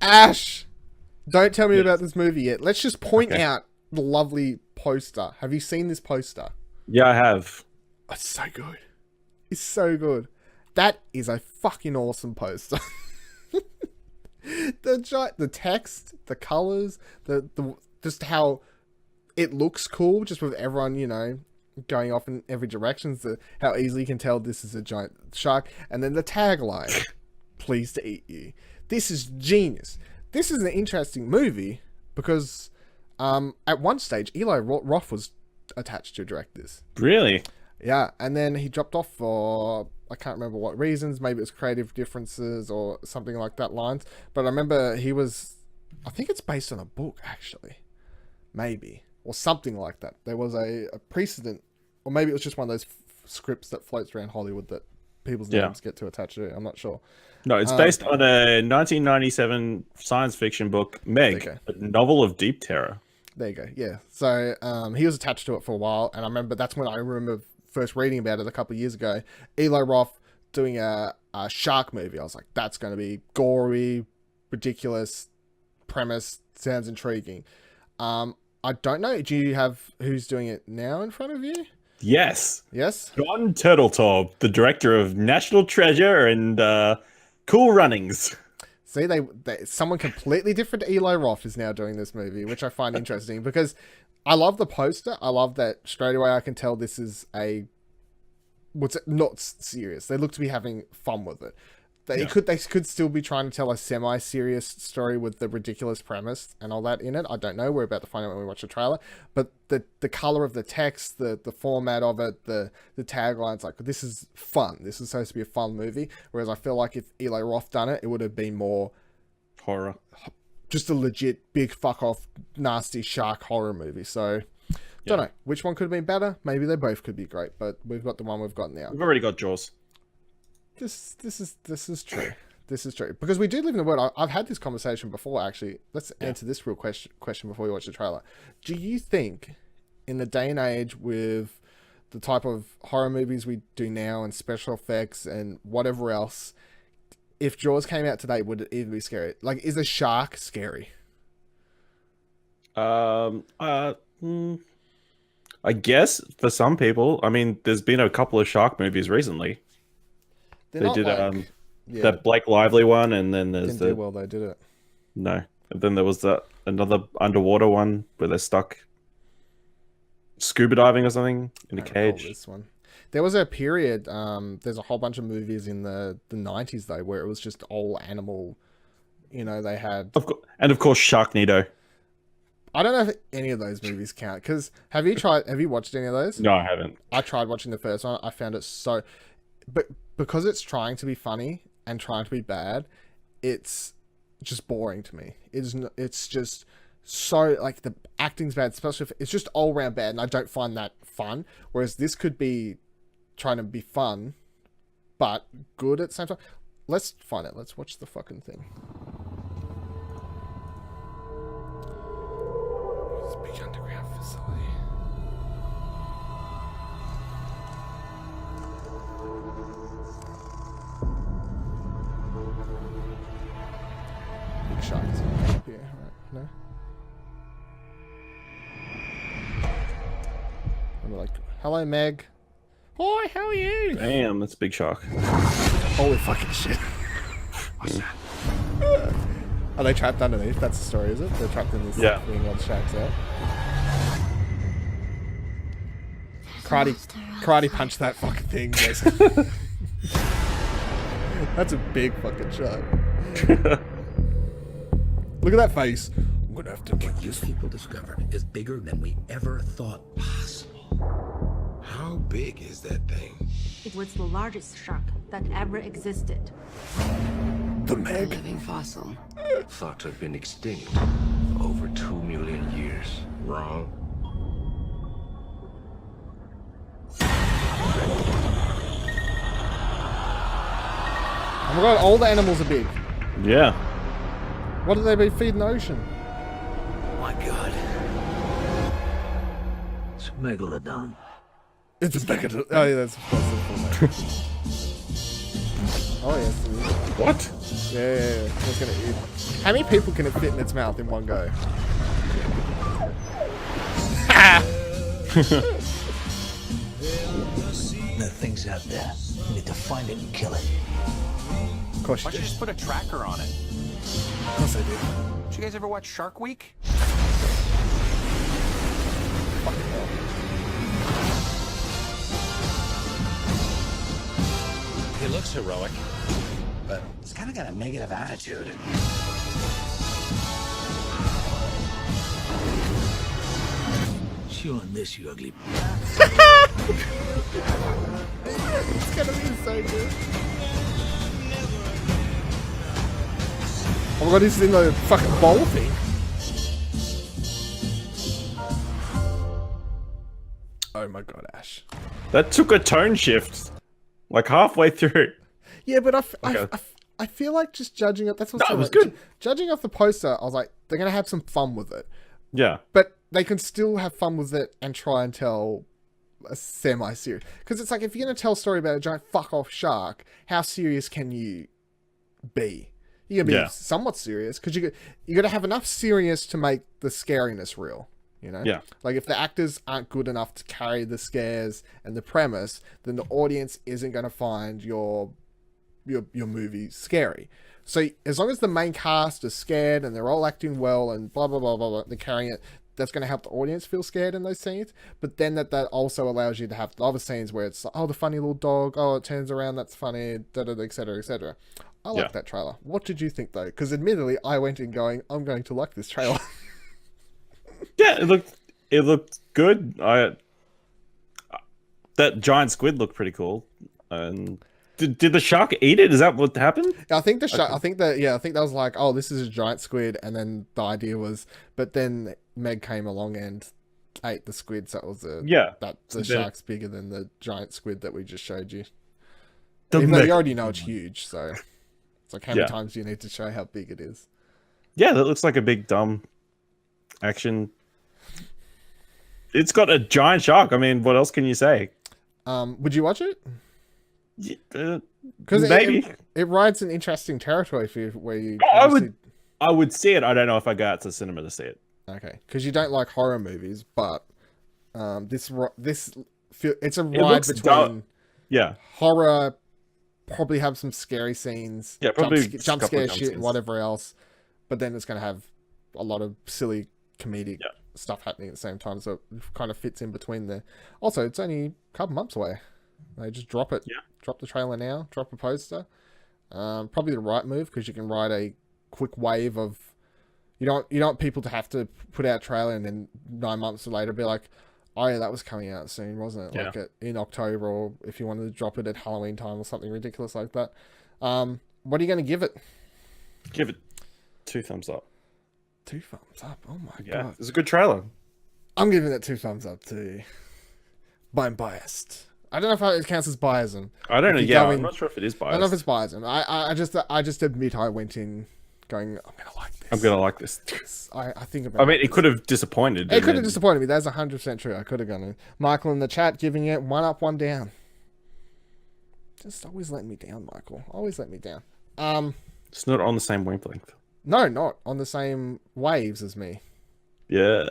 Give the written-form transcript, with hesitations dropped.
Ash, don't tell me about this movie yet. Let's just point out the lovely poster. Have you seen this poster? Yeah, I have. It's so good. It's so good. That is a fucking awesome poster. The text, the colors, the just how it looks cool, just with everyone, you know, going off in every direction. How easily you can tell this is a giant shark. And then the tagline, pleased to eat you. This is genius. This is an interesting movie because at one stage, Eli Roth was attached to direct this. Really? Yeah, and then he dropped off for, I can't remember what reasons. Maybe it was creative differences or something like that lines. But I remember I think it's based on a book, actually. Maybe. Or something like that. There was a precedent, or maybe it was just one of those scripts that floats around Hollywood that people's names get to attach to. I'm not sure. No, it's based on a 1997 science fiction book, Meg, a novel of deep terror. There you go. Yeah. So he was attached to it for a while, and I remember that's when I remember first reading about it a couple of years ago. Eli Roth doing a shark movie. I was like, that's going to be gory, ridiculous premise. Sounds intriguing. I don't know. Do you have who's doing it now in front of you? Yes. Yes. John Turteltaub, the director of National Treasure and Cool Runnings. See, they someone completely different to Eli Roth is now doing this movie, which I find interesting because I love the poster. I love that straight away I can tell this is not serious. They look to be having fun with it. They could still be trying to tell a semi-serious story with the ridiculous premise and all that in it. I don't know. We're about to find out when we watch the trailer. But the color of the text, the format of it, the taglines, like, this is fun. This is supposed to be a fun movie. Whereas I feel like if Eli Roth done it, it would have been more horror. Just a legit big fuck off nasty shark horror movie. So don't know which one could have been better. Maybe they both could be great, but we've got the one we've got now. We've already got Jaws. This is true. This is true because we do live in a world. I've had this conversation before. Actually, let's answer this real question before we watch the trailer. Do you think, in the day and age with the type of horror movies we do now and special effects and whatever else, if Jaws came out today, would it even be scary? Like, is a shark scary? I guess for some people. I mean, there's been a couple of shark movies recently. They did that Blake Lively one, and then there's didn't do well. They did it. No, and then there was another underwater one where they're stuck scuba diving or something in a cage. This one. There was a period. There's a whole bunch of movies in the 90s though, where it was just all animal. You know, they had of course Sharknado. I don't know if any of those movies count because have you watched any of those? No, I haven't. I tried watching the first one. I found it so, but because it's trying to be funny and trying to be bad, it's just boring to me. It's just so, like, the acting's bad, especially if it's just all around bad, and I don't find that fun. Whereas this could be trying to be fun, but good at the same time. Let's find it. Let's watch the fucking thing. It's a big underground facility. Big sharks up here, right? No? And we're like, hello, Meg. Hi, how are you? Damn, that's a big shark. Holy fucking shit. What's that? Are they trapped underneath? That's the story, is it? They're trapped in this thing while the shark's out. Karate punch that fucking thing, basically. That's a big fucking shark. Look at that face. I'm gonna have to what you people discovered is bigger than we ever thought possible. How big is that thing? It was the largest shark that ever existed. The A Meg. living fossil. Thought to have been extinct over 2 million years. Wrong. Oh my god, all the animals are big. Yeah. What do they be feeding the ocean? My God. It's a megalodon. It's a megalodon. Oh yeah, that's possible. Oh yes. What? Yeah. It's gonna eat. How many people can it fit in its mouth in one go? The thing's out there. We need to find it and kill it. Of course Why you don't you did. just put a tracker on it? Of course I did. Did you guys ever watch Shark Week? Fucking hell. He looks heroic, but he's kind of got a negative attitude. Chew on this, you ugly. It's gonna be so good. Oh my god, he's in the fucking bowl thing. Oh my god, Ash. That took a tone shift. Like halfway through. Yeah, but Okay. I feel like just judging it. That's what's No, so it was like, good. Judging off the poster, I was like, they're gonna have some fun with it, Yeah. but they can still have fun with it and try and tell a semi-serious. Because it's like if you're gonna tell a story about a giant fuck off shark, how serious can you be? You gotta be somewhat serious because you gotta have enough serious to make the scariness real. You know, Yeah. Like if the actors aren't good enough to carry the scares and the premise, then the audience isn't gonna find your movie scary. So as long as the main cast is scared and they're all acting well and blah blah blah blah blah, they're carrying it. That's going to help the audience feel scared in those scenes. But then that also allows you to have the other scenes where it's like, oh, the funny little dog, oh, it turns around, that's funny, da da, etc. etc. I like that trailer. What did you think though? Because admittedly, I went in going, I'm going to like this trailer. Yeah, it looked good. That giant squid looked pretty cool. And did the shark eat it? Is that what happened? I think I think that was like, oh, this is a giant squid, and then the idea was, but then Meg came along and ate the squid, so it was the shark's bigger than the giant squid that we just showed you. Even though you already know it's huge, so it's like how many times do you need to show how big it is? Yeah, that looks like a big dumb action. It's got a giant shark. I mean, what else can you say? Would you watch it? Because maybe it rides an interesting territory for you, where you. I would see it. I don't know if I go out to the cinema to see it. Okay, because you don't like horror movies, but it's a ride between horror, probably have some scary scenes, probably jump scare shit and whatever else, but then it's going to have a lot of silly comedic stuff happening at the same time, so it kind of fits in between there. Also, it's only a couple months away. They just drop it. Drop the trailer now. Drop a poster. Probably the right move because you can ride a quick wave of. You don't want people to have to put out a trailer and then 9 months later be like, oh yeah, that was coming out soon, wasn't it? Like in October, or if you wanted to drop it at Halloween time or something ridiculous like that. What are you going to give it? Give it 2 thumbs up. 2 thumbs up. Oh my god, it's a good trailer. I'm giving it 2 thumbs up too. But I'm biased. I don't know if it counts as biasm. I don't know. Yeah, I'm not sure if it is biased. I don't know if it's biasm. I just admit I went in going, I'm gonna like this. I'm gonna like this. I think about. I mean, it could have disappointed. It could have disappointed me. That's 100% true. I could have gone in. Michael in the chat giving it 1 up, 1 down. Just always letting me down, Michael. Always let me down. It's not on the same wavelength. No, not on the same waves as me. Yeah.